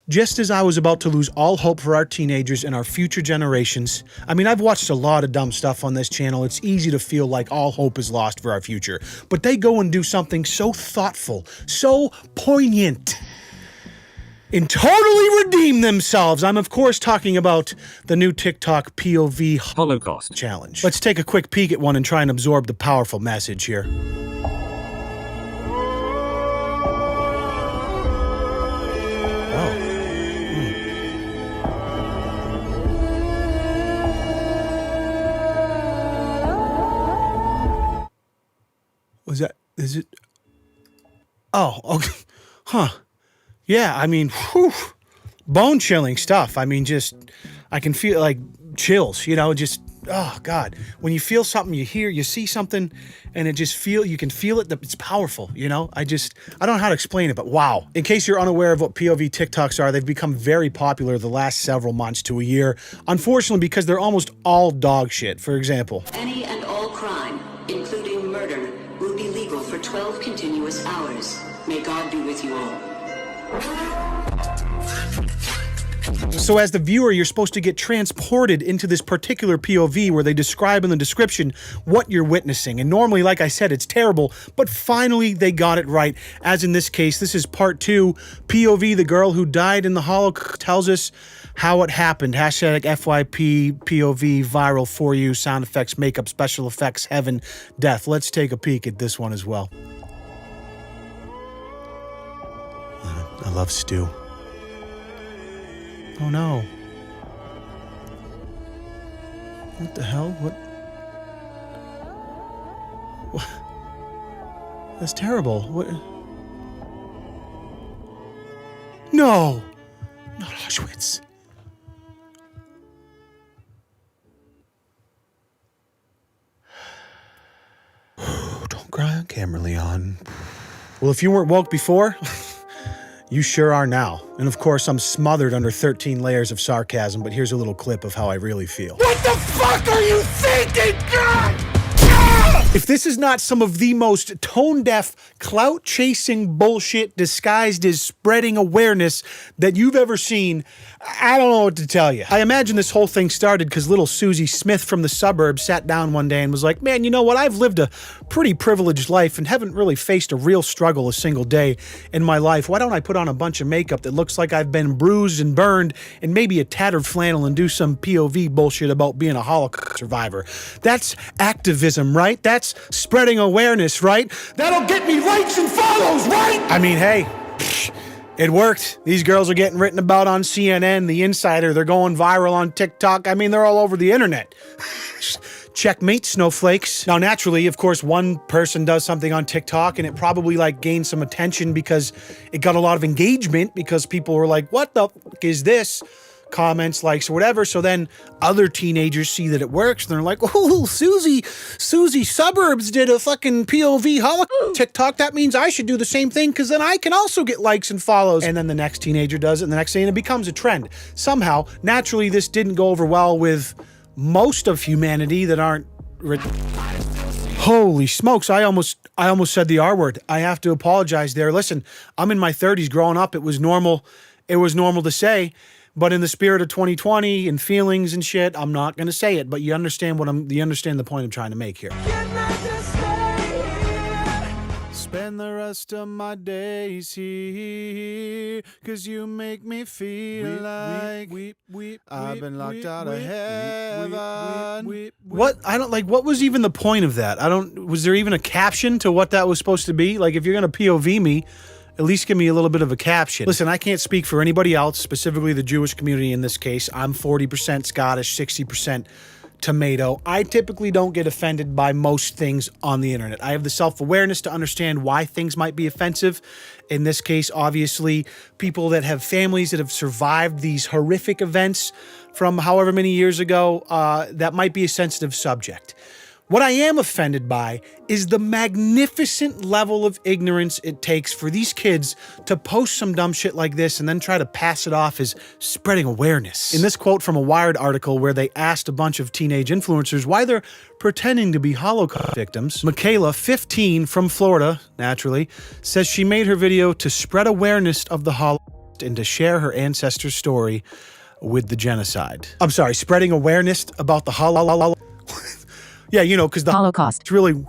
Just as I was about to lose all hope for our teenagers and our future generations, I mean, I've watched a lot of dumb stuff on this channel. It's easy to feel like all hope is lost for our future. But they go and do something so thoughtful, so poignant, and totally redeem themselves. I'm, of course, talking about the new TikTok POV Holocaust Challenge. Let's take a quick peek at one and try and absorb the powerful message here. Is it? Oh, okay. Huh. Yeah, I mean, whew, bone-chilling stuff. I mean, just, I can feel, like, chills, you know, just, oh, God. When you feel something, you see something, and it just you can feel it, it's powerful, you know? I don't know how to explain it, but wow. In case you're unaware of what POV TikToks are, they've become very popular the last several months to a year, unfortunately, because they're almost all dog shit. For example, any and all crime, including murder, will be legal for 12 continuous hours. May God be with you all. So as the viewer, you're supposed to get transported into this particular POV where they describe in the description what you're witnessing. And normally, like I said, it's terrible, but finally they got it right. As in this case, this is part 2. POV, the girl who died in the Holocaust, tells us how it happened. Hashtag FYP, POV, viral for you, sound effects, makeup, special effects, heaven, death. Let's take a peek at this one as well. I love stew. Oh no. What the hell? What? That's terrible. What? No! Not Auschwitz. Don't cry on camera, Leon. Well, if you weren't woke before, you sure are now. And of course, I'm smothered under 13 layers of sarcasm, but here's a little clip of how I really feel. What the fuck are you thinking, God? If this is not some of the most tone-deaf, clout-chasing bullshit disguised as spreading awareness that you've ever seen, I don't know what to tell you. I imagine this whole thing started because little Susie Smith from the suburbs sat down one day and was like, man, you know what? I've lived a pretty privileged life and haven't really faced a real struggle a single day in my life. Why don't I put on a bunch of makeup that looks like I've been bruised and burned and maybe a tattered flannel and do some POV bullshit about being a Holocaust survivor? That's activism, right? That's spreading awareness, right? That'll get me likes and follows, right? I mean, hey, it worked. These girls are getting written about on CNN, The Insider. They're going viral on TikTok. I mean, they're all over the internet. Checkmate, snowflakes. Now, naturally, of course, one person does something on TikTok and it probably like gained some attention because it got a lot of engagement because people were like, what the fuck is this? Comments, likes, or whatever. So then other teenagers see that it works and they're like, oh, Susie Suburbs did a fucking POV Holocaust TikTok. That means I should do the same thing because then I can also get likes and follows. And then the next teenager does it and the next thing, and it becomes a trend. Somehow, naturally, this didn't go over well with most of humanity that aren't... Holy smokes, I almost said the R word. I have to apologize there. Listen, I'm in my 30s. Growing up, it was normal to say. But in the spirit of 2020 and feelings and shit, I'm not gonna say it. But you understand you understand the point I'm trying to make here. Spend the rest of my days here, 'cause you make me feel like I've been locked out of heaven. What? What was even the point of that? Was there even a caption to what that was supposed to be? Like, if you're gonna POV me, at least give me a little bit of a caption. Listen, I can't speak for anybody else, specifically the Jewish community in this case. I'm 40% Scottish, 60% tomato. I typically don't get offended by most things on the internet. I have the self-awareness to understand why things might be offensive. In this case, obviously, people that have families that have survived these horrific events from however many years ago, that might be a sensitive subject. What I am offended by is the magnificent level of ignorance it takes for these kids to post some dumb shit like this and then try to pass it off as spreading awareness. In this quote from a Wired article where they asked a bunch of teenage influencers why they're pretending to be Holocaust victims, Michaela, 15, from Florida, naturally, says she made her video to spread awareness of the Holocaust. and to share her ancestor's story with the genocide. I'm sorry, spreading awareness about the Holocaust. Yeah, you know, because the Holocaust really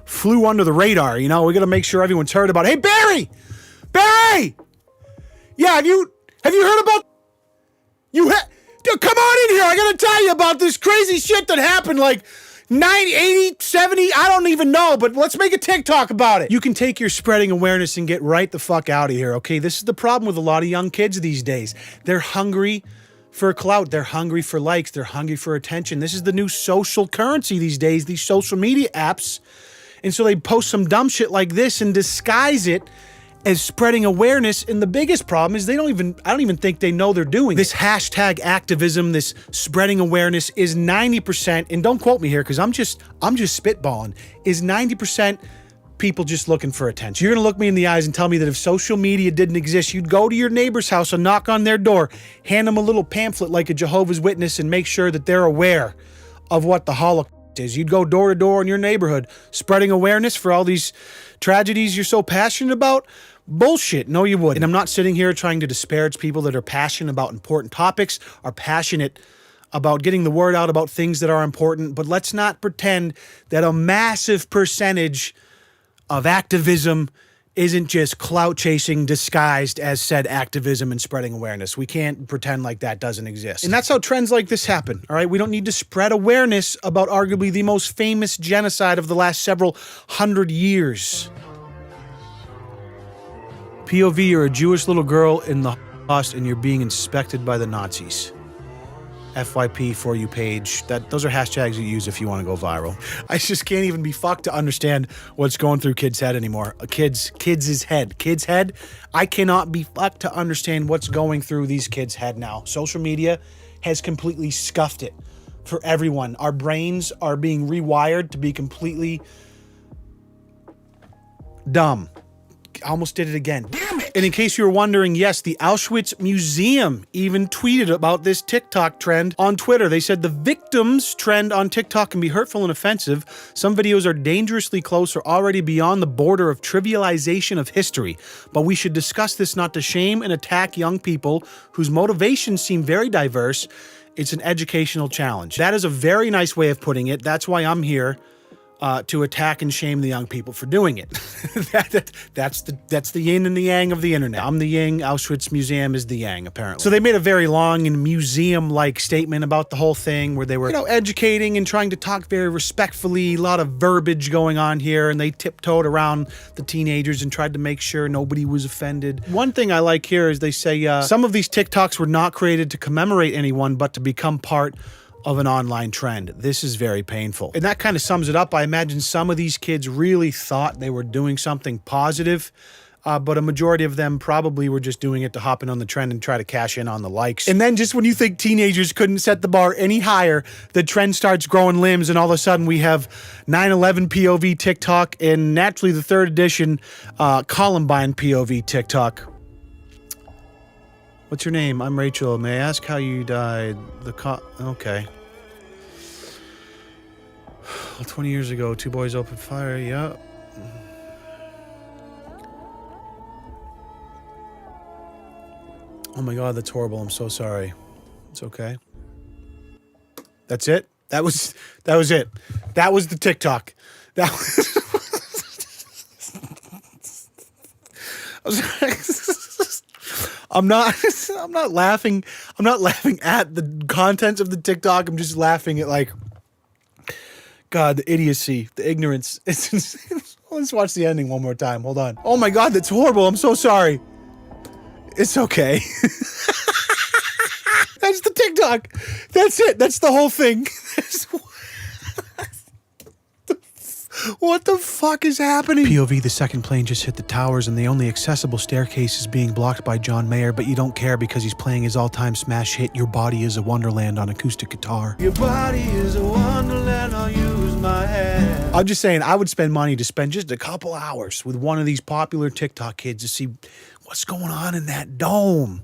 flew under the radar, you know? We got to make sure everyone's heard about it. Hey, Barry! Barry! Yeah, have you heard about... Dude, come on in here. I got to tell you about this crazy shit that happened like 90, 80, 70, I don't even know, but let's make a TikTok about it. You can take your spreading awareness and get right the fuck out of here, okay? This is the problem with a lot of young kids these days. They're hungry for clout. They're hungry for likes. They're hungry for attention. This is the new social currency these days, these social media apps. And so they post some dumb shit like this and disguise it as spreading awareness. And the biggest problem is I don't even think they know they're doing this. Hashtag activism, this spreading awareness is 90%, and don't quote me here because I'm just spitballing, is 90% people just looking for attention. You're gonna look me in the eyes and tell me that if social media didn't exist, you'd go to your neighbor's house and knock on their door, hand them a little pamphlet like a Jehovah's Witness and make sure that they're aware of what the Holocaust is. You'd go door to door in your neighborhood spreading awareness for all these tragedies you're so passionate about. Bullshit. No, you wouldn't. And I'm not sitting here trying to disparage people that are passionate about important topics, are passionate about getting the word out about things that are important, but let's not pretend that a massive percentage of activism isn't just clout chasing disguised as said activism and spreading awareness. We can't pretend like that doesn't exist. And that's how trends like this happen, all right? We don't need to spread awareness about arguably the most famous genocide of the last several hundred years. POV, you're a Jewish little girl in the Holocaust and you're being inspected by the Nazis. FYP for you page. Those are hashtags you use if you want to go viral. I just can't even be fucked to understand what's going through kids' head anymore. Kids' head. I cannot be fucked to understand what's going through these kids' head now. Social media has completely scuffed it for everyone. Our brains are being rewired to be completely dumb. I almost did it again. Damn it! And in case you were wondering, yes, the Auschwitz Museum even tweeted about this TikTok trend on Twitter. They said the victims trend on TikTok can be hurtful and offensive. Some videos are dangerously close or already beyond the border of trivialization of history. But we should discuss this not to shame and attack young people whose motivations seem very diverse. It's an educational challenge. That is a very nice way of putting it. That's why I'm here. To attack and shame the young people for doing it. That's the yin and the yang of the internet. I'm the yin, Auschwitz Museum is the yang, apparently. So they made a very long and museum-like statement about the whole thing where they were, educating and trying to talk very respectfully, a lot of verbiage going on here, and they tiptoed around the teenagers and tried to make sure nobody was offended. One thing I like here is they say some of these TikToks were not created to commemorate anyone, but to become part of an online trend. This is very painful. And that kind of sums it up. I imagine some of these kids really thought they were doing something positive, but a majority of them probably were just doing it to hop in on the trend and try to cash in on the likes. And then just when you think teenagers couldn't set the bar any higher, the trend starts growing limbs and all of a sudden we have 9/11 POV TikTok and naturally the third edition Columbine POV TikTok. What's your name? I'm Rachel. May I ask how you died? Okay. Well, 20 years ago, 2 boys opened fire. Yeah. Oh my God, that's horrible. I'm so sorry. It's okay. That's it? That was it. That was the TikTok. That was I'm not laughing. I'm not laughing at the contents of the TikTok. I'm just laughing at God, the idiocy, the ignorance. It's insane. Let's watch the ending one more time. Hold on. Oh my God, that's horrible. I'm so sorry. It's okay. That's the TikTok. That's it. That's the whole thing. What the fuck is happening? POV, the second plane just hit the towers and the only accessible staircase is being blocked by John Mayer, but you don't care because he's playing his all-time smash hit, Your Body is a Wonderland, on acoustic guitar. Your body is a wonderland, I'll use my hand. I'm just saying, I would spend money to spend just a couple hours with one of these popular TikTok kids to see what's going on in that dome.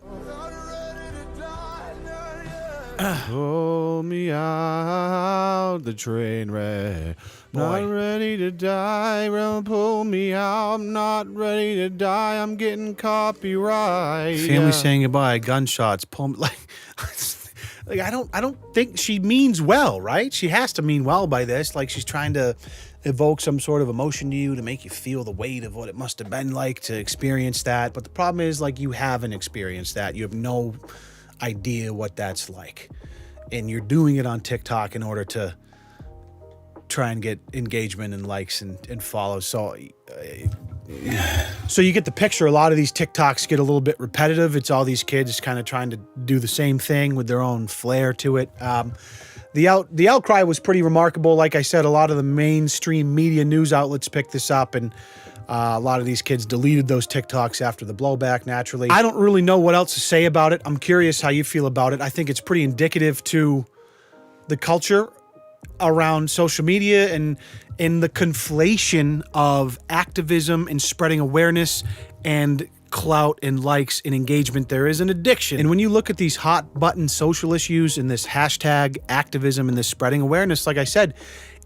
Pull me out the train wreck. Not ready to die. Pull me out. I'm not ready to die. I'm getting copyright. Family saying goodbye. Gunshots. Pull me like I don't think she means well, right? She has to mean well by this. Like she's trying to evoke some sort of emotion to you to make you feel the weight of what it must have been like to experience that. But the problem is, like, you haven't experienced that. You have no idea what that's like. And you're doing it on TikTok in order to try and get engagement and likes and follows. So you get the picture. A lot of these TikToks get a little bit repetitive. It's all these kids kind of trying to do the same thing with their own flair to it. The outcry was pretty remarkable. Like I said, a lot of the mainstream media news outlets picked this up, and a lot of these kids deleted those TikToks after the blowback, naturally. I don't really know what else to say about it. I'm curious how you feel about it. I think it's pretty indicative to the culture around social media and in the conflation of activism and spreading awareness and clout and likes and engagement. There is an addiction. And when you look at these hot button social issues and this hashtag activism and this spreading awareness, like I said,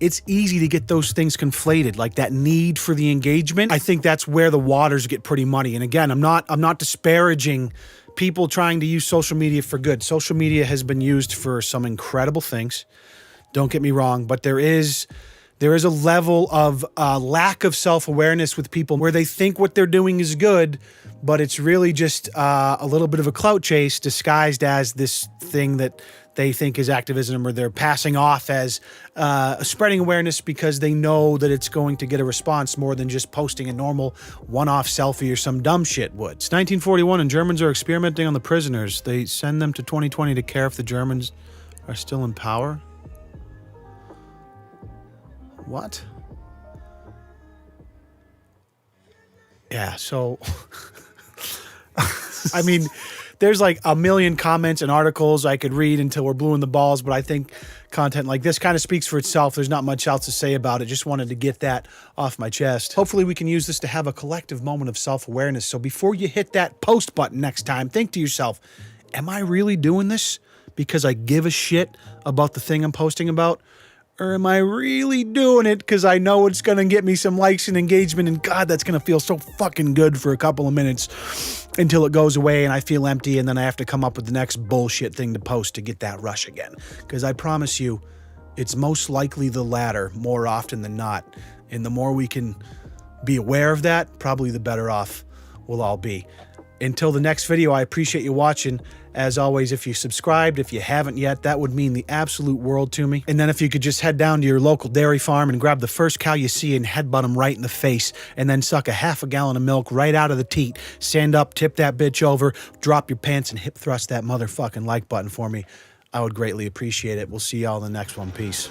it's easy to get those things conflated, like that need for the engagement. I think that's where the waters get pretty muddy. And again, I'm not disparaging people trying to use social media for good. Social media has been used for some incredible things. Don't get me wrong, but there is a level of lack of self-awareness with people where they think what they're doing is good, but it's really just a little bit of a clout chase disguised as this thing that they think is activism, or they're passing off as spreading awareness because they know that it's going to get a response more than just posting a normal one-off selfie or some dumb shit would. It's 1941 and Germans are experimenting on the prisoners. They send them to 2020 to care if the Germans are still in power. What? Yeah, so I mean, there's like a million comments and articles I could read until we're blue in the balls, but I think content like this kind of speaks for itself. There's not much else to say about it. Just wanted to get that off my chest. Hopefully we can use this to have a collective moment of self-awareness. So before you hit that post button next time, think to yourself, am I really doing this because I give a shit about the thing I'm posting about? Or am I really doing it because I know it's going to get me some likes and engagement, and God, that's going to feel so fucking good for a couple of minutes until it goes away and I feel empty, and then I have to come up with the next bullshit thing to post to get that rush again. Because I promise you, it's most likely the latter more often than not. And the more we can be aware of that, probably the better off we'll all be. Until the next video, I appreciate you watching. As always, if you subscribed, if you haven't yet, that would mean the absolute world to me. And then if you could just head down to your local dairy farm and grab the first cow you see and headbutt them right in the face, and then suck a half a gallon of milk right out of the teat. Stand up, tip that bitch over, drop your pants, and hip thrust that motherfucking like button for me. I would greatly appreciate it. We'll see y'all in the next one. Peace.